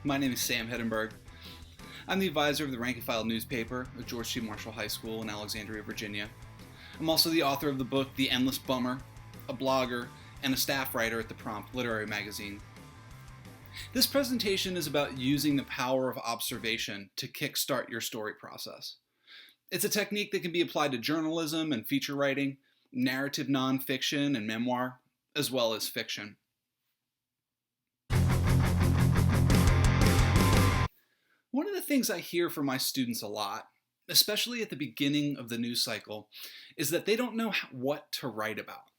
My name is Sam Hedenberg. I'm the advisor of the rank and file newspaper at George C. Marshall High School in Alexandria, Virginia. I'm also the author of the book The Endless Bummer, a blogger, and a staff writer at the Prompt literary magazine. This presentation is about using the power of observation to kickstart your story process. It's a technique that can be applied to journalism and feature writing, narrative nonfiction and memoir, as well as fiction. One of the things I hear from my students a lot, especially at the beginning of the news cycle, is that they don't know what to write about.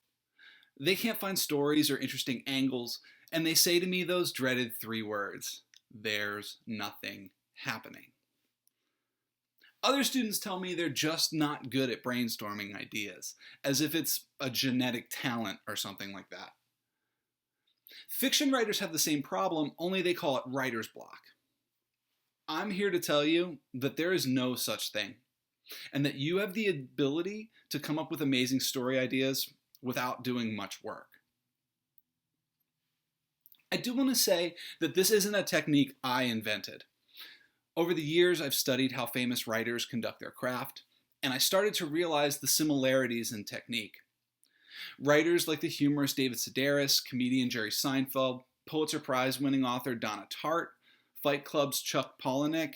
They can't find stories or interesting angles, and they say to me those dreaded 3 words: there's nothing happening. Other students tell me they're just not good at brainstorming ideas, as if it's a genetic talent or something like that. Fiction writers have the same problem, only they call it writer's block. I'm here to tell you that there is no such thing, and that you have the ability to come up with amazing story ideas without doing much work. I do want to say that this isn't a technique I invented. Over the years, I've studied how famous writers conduct their craft, and I started to realize the similarities in technique. Writers like the humorist David Sedaris, comedian Jerry Seinfeld, Pulitzer Prize-winning author Donna Tartt, Fight Club's Chuck Palahniuk,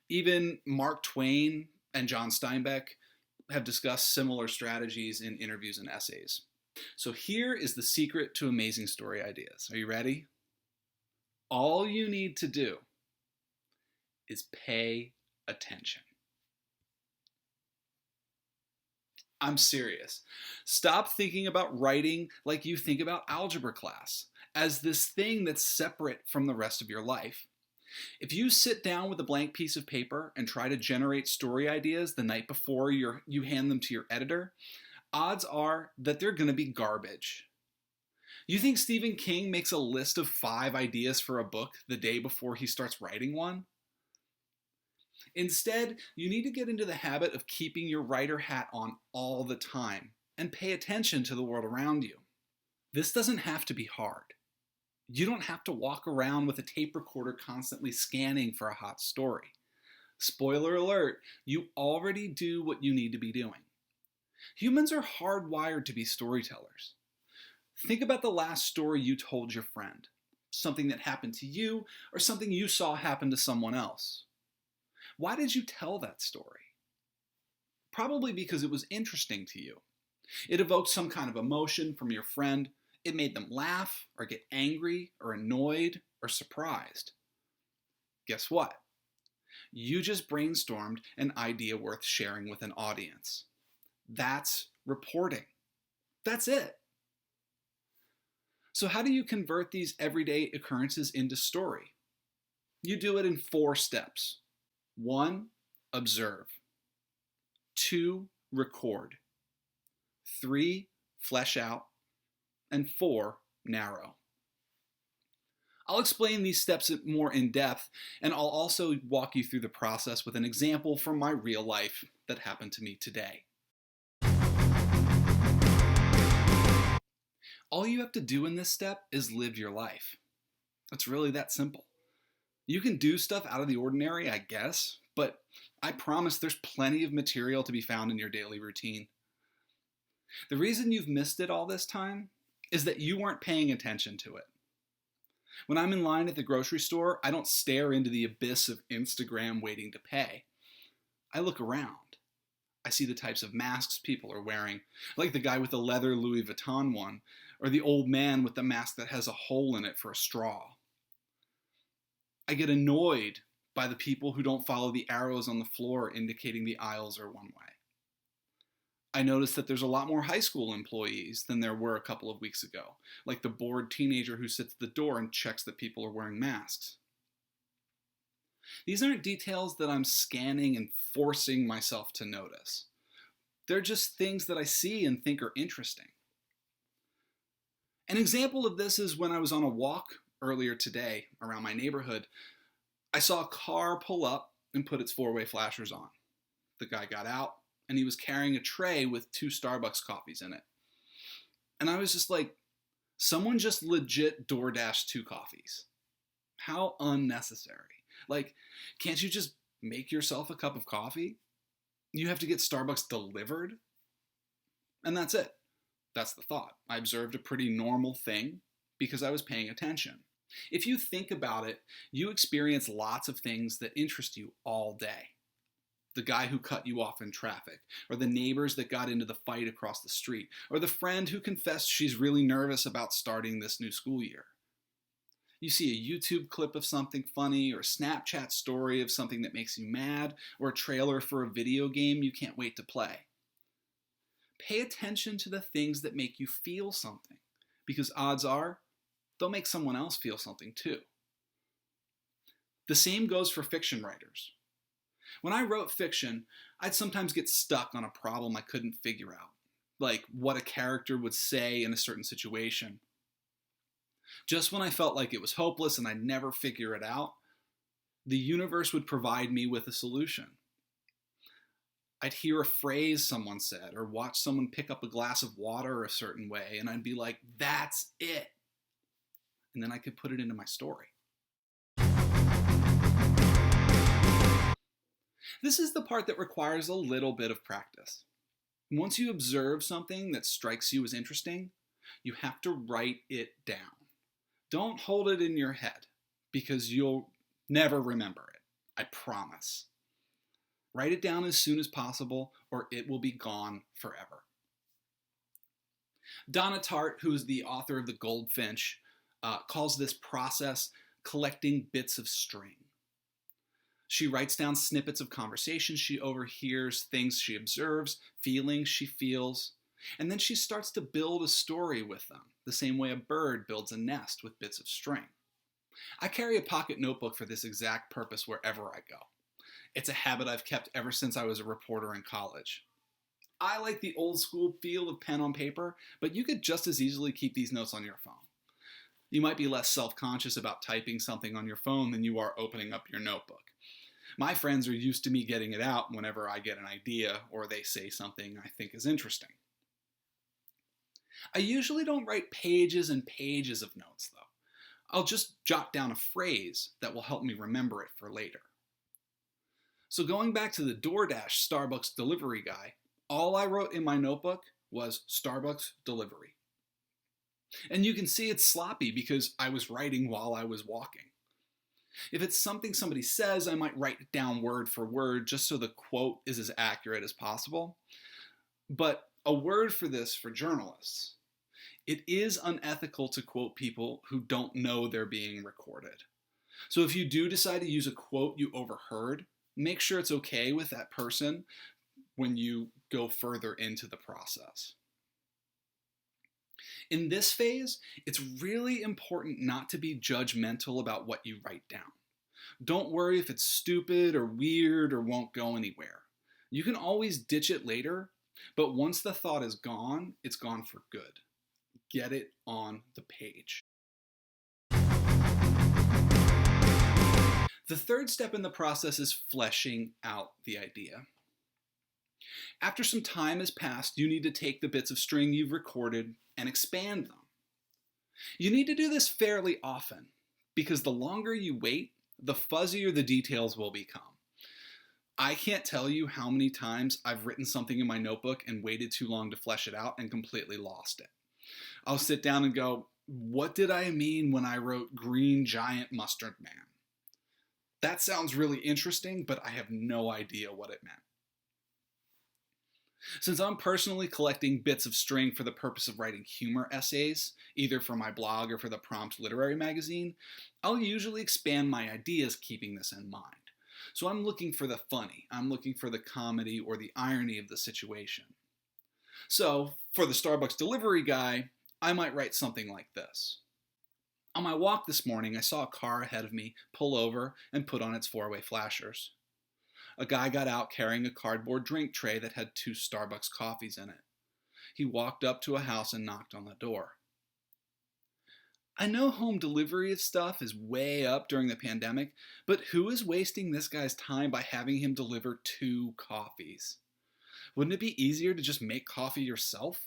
even Mark Twain and John Steinbeck have discussed similar strategies in interviews and essays. So here is the secret to amazing story ideas. Are you ready? All you need to do is pay attention. I'm serious. Stop thinking about writing like you think about algebra class, as this thing that's separate from the rest of your life. If you sit down with a blank piece of paper and try to generate story ideas the night before you hand them to your editor, odds are that they're going to be garbage. You think Stephen King makes a list of 5 ideas for a book the day before he starts writing one? Instead, you need to get into the habit of keeping your writer hat on all the time and pay attention to the world around you. This doesn't have to be hard. You don't have to walk around with a tape recorder constantly scanning for a hot story. Spoiler alert, you already do what you need to be doing. Humans are hardwired to be storytellers. Think about the last story you told your friend, something that happened to you or something you saw happen to someone else. Why did you tell that story? Probably because it was interesting to you. It evoked some kind of emotion from your friend. It made them laugh, or get angry, or annoyed, or surprised. Guess what? You just brainstormed an idea worth sharing with an audience. That's reporting. That's it. So how do you convert these everyday occurrences into story? You do it in 4 steps. 1, observe. 2, record. 3, flesh out. And 4, narrow. I'll explain these steps more in depth, and I'll also walk you through the process with an example from my real life that happened to me today. All you have to do in this step is live your life. It's really that simple. You can do stuff out of the ordinary, I guess, but I promise there's plenty of material to be found in your daily routine. The reason you've missed it all this time is that you weren't paying attention to it. When I'm in line at the grocery store, I don't stare into the abyss of Instagram waiting to pay. I look around. I see the types of masks people are wearing, like the guy with the leather Louis Vuitton one, or the old man with the mask that has a hole in it for a straw. I get annoyed by the people who don't follow the arrows on the floor indicating the aisles are one way. I noticed that there's a lot more high school employees than there were a couple of weeks ago, like the bored teenager who sits at the door and checks that people are wearing masks. These aren't details that I'm scanning and forcing myself to notice. They're just things that I see and think are interesting. An example of this is when I was on a walk earlier today around my neighborhood. I saw a car pull up and put its 4-way flashers on. The guy got out, and he was carrying a tray with 2 Starbucks coffees in it. And I was just like, someone just legit DoorDashed 2 coffees. How unnecessary. Like, can't you just make yourself a cup of coffee? You have to get Starbucks delivered? And that's it. That's the thought. I observed a pretty normal thing because I was paying attention. If you think about it, you experience lots of things that interest you all day. The guy who cut you off in traffic, or the neighbors that got into the fight across the street, or the friend who confessed she's really nervous about starting this new school year. You see a YouTube clip of something funny, or a Snapchat story of something that makes you mad, or a trailer for a video game you can't wait to play. Pay attention to the things that make you feel something, because odds are they'll make someone else feel something too. The same goes for fiction writers. When I wrote fiction, I'd sometimes get stuck on a problem I couldn't figure out, like what a character would say in a certain situation. Just when I felt like it was hopeless and I'd never figure it out, the universe would provide me with a solution. I'd hear a phrase someone said or watch someone pick up a glass of water a certain way, and I'd be like, that's it. And then I could put it into my story. This is the part that requires a little bit of practice. Once you observe something that strikes you as interesting, you have to write it down. Don't hold it in your head, because you'll never remember it. I promise. Write it down as soon as possible, or it will be gone forever. Donna Tartt, who is the author of The Goldfinch, calls this process collecting bits of string. She writes down snippets of conversations she overhears, things she observes, feelings she feels, and then she starts to build a story with them, the same way a bird builds a nest with bits of string. I carry a pocket notebook for this exact purpose wherever I go. It's a habit I've kept ever since I was a reporter in college. I like the old school feel of pen on paper, but you could just as easily keep these notes on your phone. You might be less self-conscious about typing something on your phone than you are opening up your notebook. My friends are used to me getting it out whenever I get an idea or they say something I think is interesting. I usually don't write pages and pages of notes, though. I'll just jot down a phrase that will help me remember it for later. So going back to the DoorDash Starbucks delivery guy, all I wrote in my notebook was Starbucks delivery. And you can see it's sloppy because I was writing while I was walking. If it's something somebody says, I might write it down word for word just so the quote is as accurate as possible. But a word for this for journalists. It is unethical to quote people who don't know they're being recorded. So if you do decide to use a quote you overheard, make sure it's okay with that person when you go further into the process. In this phase, it's really important not to be judgmental about what you write down. Don't worry if it's stupid or weird or won't go anywhere. You can always ditch it later, but once the thought is gone, it's gone for good. Get it on the page. The third step in the process is fleshing out the idea. After some time has passed, you need to take the bits of string you've recorded and expand them. You need to do this fairly often, because the longer you wait, the fuzzier the details will become. I can't tell you how many times I've written something in my notebook and waited too long to flesh it out and completely lost it. I'll sit down and go, what did I mean when I wrote green giant mustard man? That sounds really interesting, but I have no idea what it meant. Since I'm personally collecting bits of string for the purpose of writing humor essays, either for my blog or for the Prompt Literary Magazine, I'll usually expand my ideas keeping this in mind. So I'm looking for the funny, I'm looking for the comedy or the irony of the situation. So, for the Starbucks delivery guy, I might write something like this. On my walk this morning, I saw a car ahead of me pull over and put on its four-way flashers. A guy got out carrying a cardboard drink tray that had 2 Starbucks coffees in it. He walked up to a house and knocked on the door. I know home delivery of stuff is way up during the pandemic, but who is wasting this guy's time by having him deliver 2 coffees? Wouldn't it be easier to just make coffee yourself?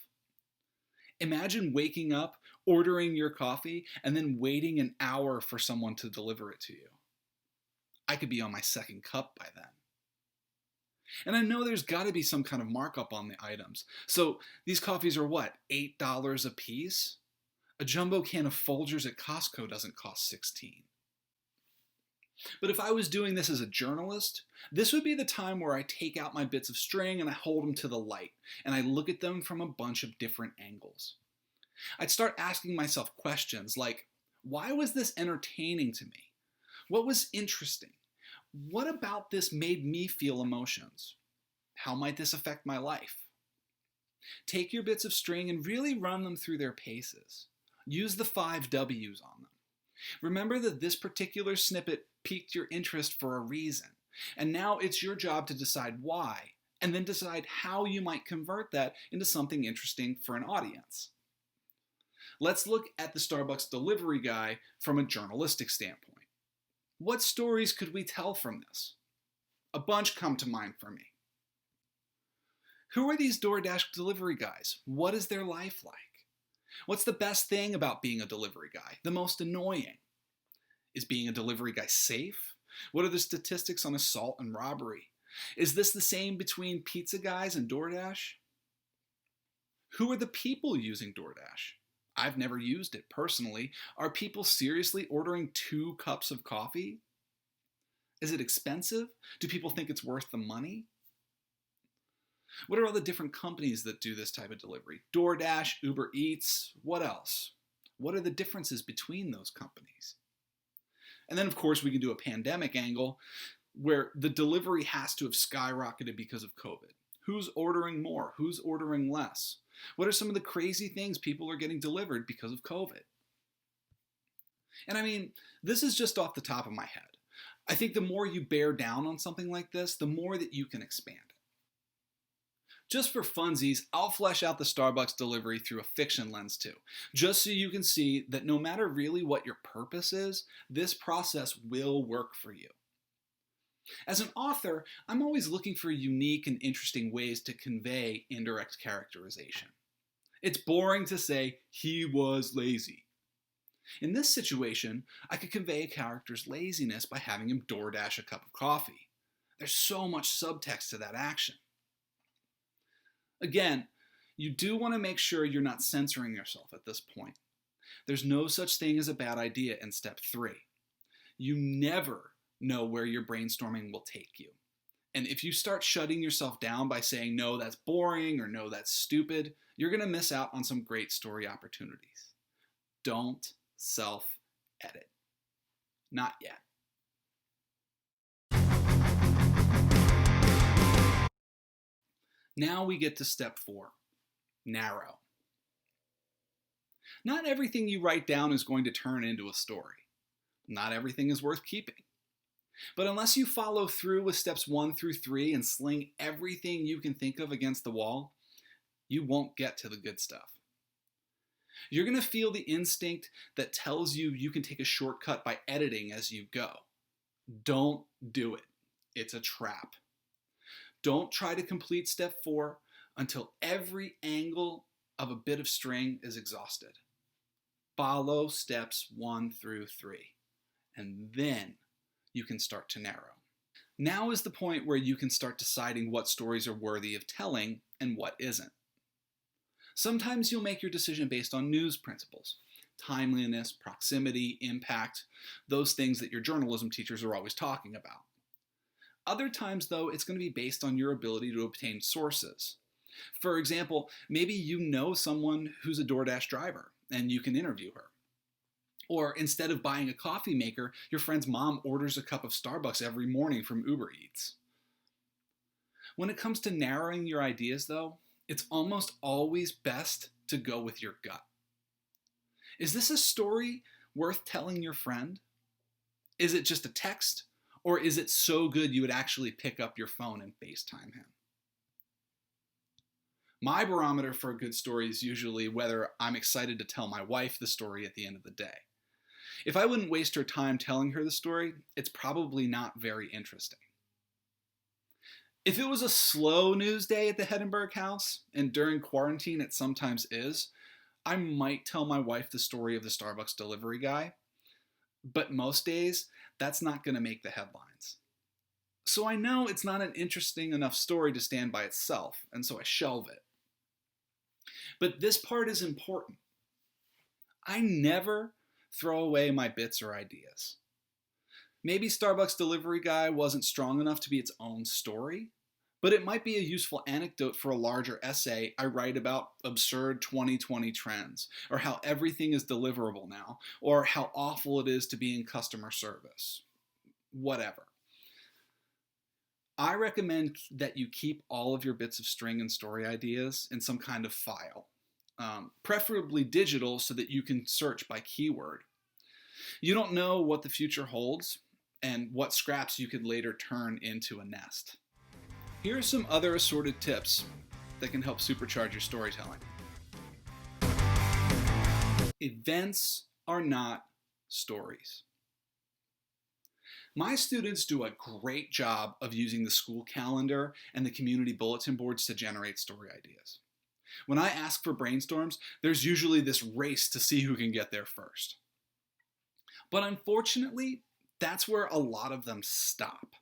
Imagine waking up, ordering your coffee, and then waiting an hour for someone to deliver it to you. I could be on my second cup by then. And I know there's got to be some kind of markup on the items. So these coffees are what, $8 a piece? A jumbo can of Folgers at Costco doesn't cost $16. But if I was doing this as a journalist, this would be the time where I take out my bits of string and I hold them to the light, and I look at them from a bunch of different angles. I'd start asking myself questions like, why was this entertaining to me? What was interesting? What about this made me feel emotions? How might this affect my life? Take your bits of string and really run them through their paces. Use the 5 W's on them. Remember that this particular snippet piqued your interest for a reason, and now it's your job to decide why, and then decide how you might convert that into something interesting for an audience. Let's look at the Starbucks delivery guy from a journalistic standpoint. What stories could we tell from this? A bunch come to mind for me. Who are these DoorDash delivery guys? What is their life like? What's the best thing about being a delivery guy? The most annoying? Is being a delivery guy safe? What are the statistics on assault and robbery? Is this the same between pizza guys and DoorDash? Who are the people using DoorDash? I've never used it personally. Are people seriously ordering 2 cups of coffee? Is it expensive? Do people think it's worth the money? What are all the different companies that do this type of delivery? DoorDash, Uber Eats, what else? What are the differences between those companies? And then, of course, we can do a pandemic angle where the delivery has to have skyrocketed because of COVID. Who's ordering more? Who's ordering less? What are some of the crazy things people are getting delivered because of COVID? And I mean, this is just off the top of my head. I think the more you bear down on something like this, the more that you can expand it. Just for funsies, I'll flesh out the Starbucks delivery through a fiction lens too, just so you can see that no matter really what your purpose is, this process will work for you. As an author, I'm always looking for unique and interesting ways to convey indirect characterization. It's boring to say, he was lazy. In this situation, I could convey a character's laziness by having him DoorDash a cup of coffee. There's so much subtext to that action. Again, you do want to make sure you're not censoring yourself at this point. There's no such thing as a bad idea in step 3. You never know where your brainstorming will take you. And if you start shutting yourself down by saying, no, that's boring, or no, that's stupid, you're going to miss out on some great story opportunities. Don't self-edit. Not yet. Now we get to step 4, narrow. Not everything you write down is going to turn into a story. Not everything is worth keeping. But unless you follow through with steps 1 through 3 and sling everything you can think of against the wall, you won't get to the good stuff. You're going to feel the instinct that tells you you can take a shortcut by editing as you go. Don't do it. It's a trap. Don't try to complete step 4 until every angle of a bit of string is exhausted. Follow steps 1 through 3, and then you can start to narrow. Now is the point where you can start deciding what stories are worthy of telling and what isn't. Sometimes you'll make your decision based on news principles, timeliness, proximity, impact, those things that your journalism teachers are always talking about. Other times, though, it's going to be based on your ability to obtain sources. For example, maybe you know someone who's a DoorDash driver and you can interview her. Or instead of buying a coffee maker, your friend's mom orders a cup of Starbucks every morning from Uber Eats. When it comes to narrowing your ideas, though, it's almost always best to go with your gut. Is this a story worth telling your friend? Is it just a text? Or is it so good you would actually pick up your phone and FaceTime him? My barometer for a good story is usually whether I'm excited to tell my wife the story at the end of the day. If I wouldn't waste her time telling her the story, it's probably not very interesting. If it was a slow news day at the Hedenberg house, and during quarantine it sometimes is, I might tell my wife the story of the Starbucks delivery guy, but most days, that's not going to make the headlines. So I know it's not an interesting enough story to stand by itself, and so I shelve it. But this part is important. I never throw away my bits or ideas. Maybe Starbucks delivery guy wasn't strong enough to be its own story, but it might be a useful anecdote for a larger essay I write about absurd 2020 trends, or how everything is deliverable now, or how awful it is to be in customer service. Whatever. I recommend that you keep all of your bits of string and story ideas in some kind of file, preferably digital so that you can search by keyword. You don't know what the future holds and what scraps you could later turn into a nest. Here are some other assorted tips that can help supercharge your storytelling. Events are not stories. My students do a great job of using the school calendar and the community bulletin boards to generate story ideas. When I ask for brainstorms, there's usually this race to see who can get there first. But unfortunately, that's where a lot of them stop.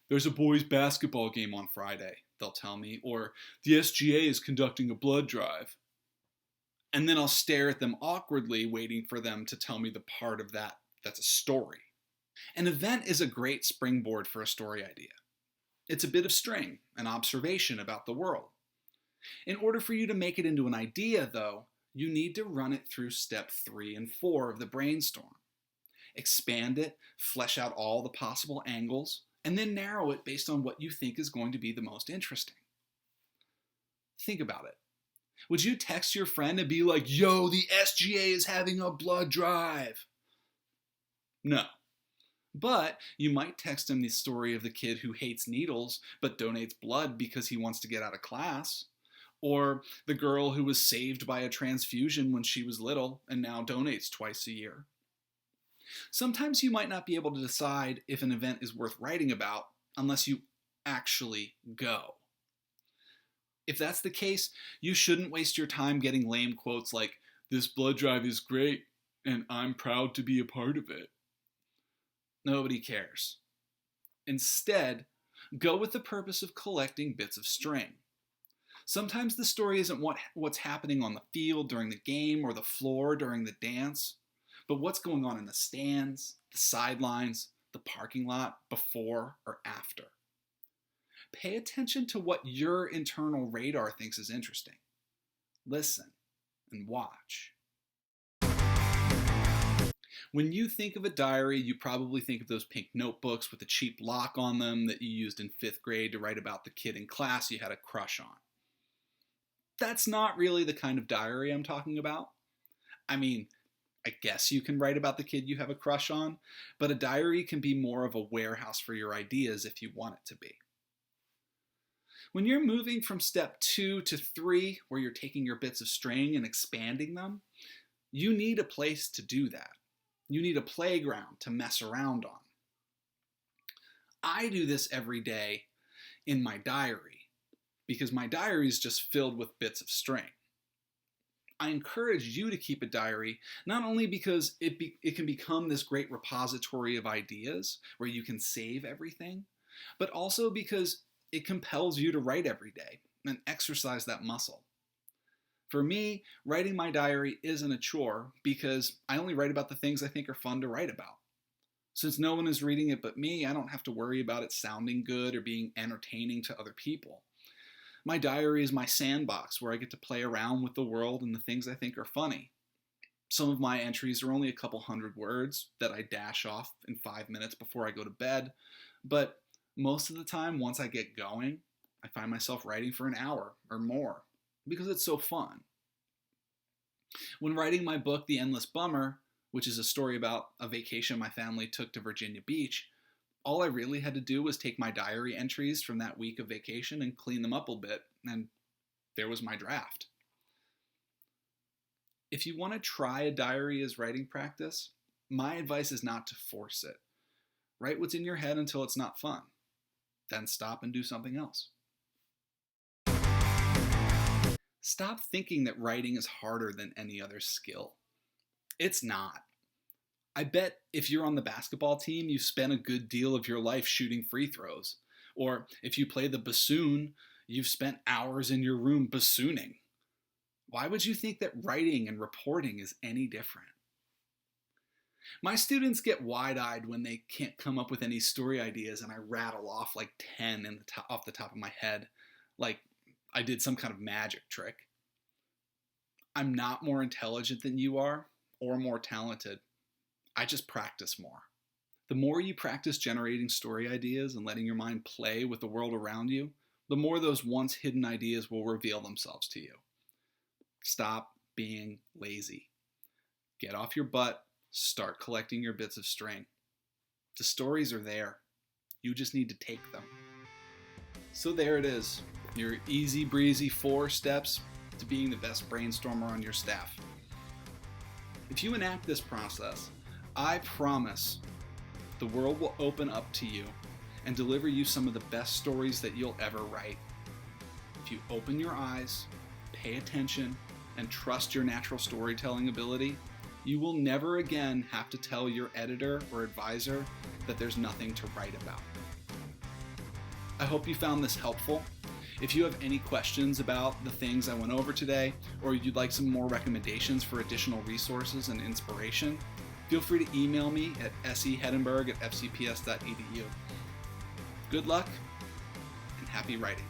There's a boys' basketball game on Friday, they'll tell me, or the SGA is conducting a blood drive. And then I'll stare at them awkwardly, waiting for them to tell me the part of that that's a story. An event is a great springboard for a story idea. It's a bit of string, an observation about the world. In order for you to make it into an idea, though, you need to run it through step 3 and 4 of the brainstorm. Expand it, flesh out all the possible angles, and then narrow it based on what you think is going to be the most interesting. Think about it. Would you text your friend and be like, "Yo, the SGA is having a blood drive"? No. But you might text him the story of the kid who hates needles but donates blood because he wants to get out of class. Or the girl who was saved by a transfusion when she was little and now donates twice a year. Sometimes you might not be able to decide if an event is worth writing about unless you actually go. If that's the case, you shouldn't waste your time getting lame quotes like, "This blood drive is great, and I'm proud to be a part of it." Nobody cares. Instead, go with the purpose of collecting bits of string. Sometimes the story isn't what's happening on the field during the game or the floor during the dance, but what's going on in the stands, the sidelines, the parking lot, before or after. Pay attention to what your internal radar thinks is interesting. Listen and watch. When you think of a diary, you probably think of those pink notebooks with the cheap lock on them that you used in 5th grade to write about the kid in class you had a crush on. That's not really the kind of diary I'm talking about. I mean, I guess you can write about the kid you have a crush on, but a diary can be more of a warehouse for your ideas if you want it to be. When you're moving from step 2 to 3, where you're taking your bits of string and expanding them, you need a place to do that. You need a playground to mess around on. I do this every day in my diary because my diary is just filled with bits of string. I encourage you to keep a diary, not only because it can become this great repository of ideas where you can save everything, but also because it compels you to write every day and exercise that muscle. For me, writing my diary isn't a chore because I only write about the things I think are fun to write about. Since no one is reading it but me, I don't have to worry about it sounding good or being entertaining to other people. My diary is my sandbox where I get to play around with the world and the things I think are funny. Some of my entries are only a couple hundred words that I dash off in 5 minutes before I go to bed, but most of the time, once I get going, I find myself writing for an hour or more because it's so fun. When writing my book, The Endless Bummer, which is a story about a vacation my family took to Virginia Beach, all I really had to do was take my diary entries from that week of vacation and clean them up a bit, and there was my draft. If you want to try a diary as writing practice, my advice is not to force it. Write what's in your head until it's not fun. Then stop and do something else. Stop thinking that writing is harder than any other skill. It's not. I bet if you're on the basketball team, you spent a good deal of your life shooting free throws. Or if you play the bassoon, you've spent hours in your room bassooning. Why would you think that writing and reporting is any different? My students get wide-eyed when they can't come up with any story ideas and I rattle off like 10 off the top of my head, like I did some kind of magic trick. I'm not more intelligent than you are or more talented. I just practice more. The more you practice generating story ideas and letting your mind play with the world around you, the more those once hidden ideas will reveal themselves to you. Stop being lazy. Get off your butt, start collecting your bits of string. The stories are there. You just need to take them. So there it is, your easy breezy 4 steps to being the best brainstormer on your staff. If you enact this process, I promise the world will open up to you and deliver you some of the best stories that you'll ever write. If you open your eyes, pay attention, and trust your natural storytelling ability, you will never again have to tell your editor or advisor that there's nothing to write about. I hope you found this helpful. If you have any questions about the things I went over today, or you'd like some more recommendations for additional resources and inspiration, feel free to email me at sehedenberg@fcps.edu. Good luck and happy writing.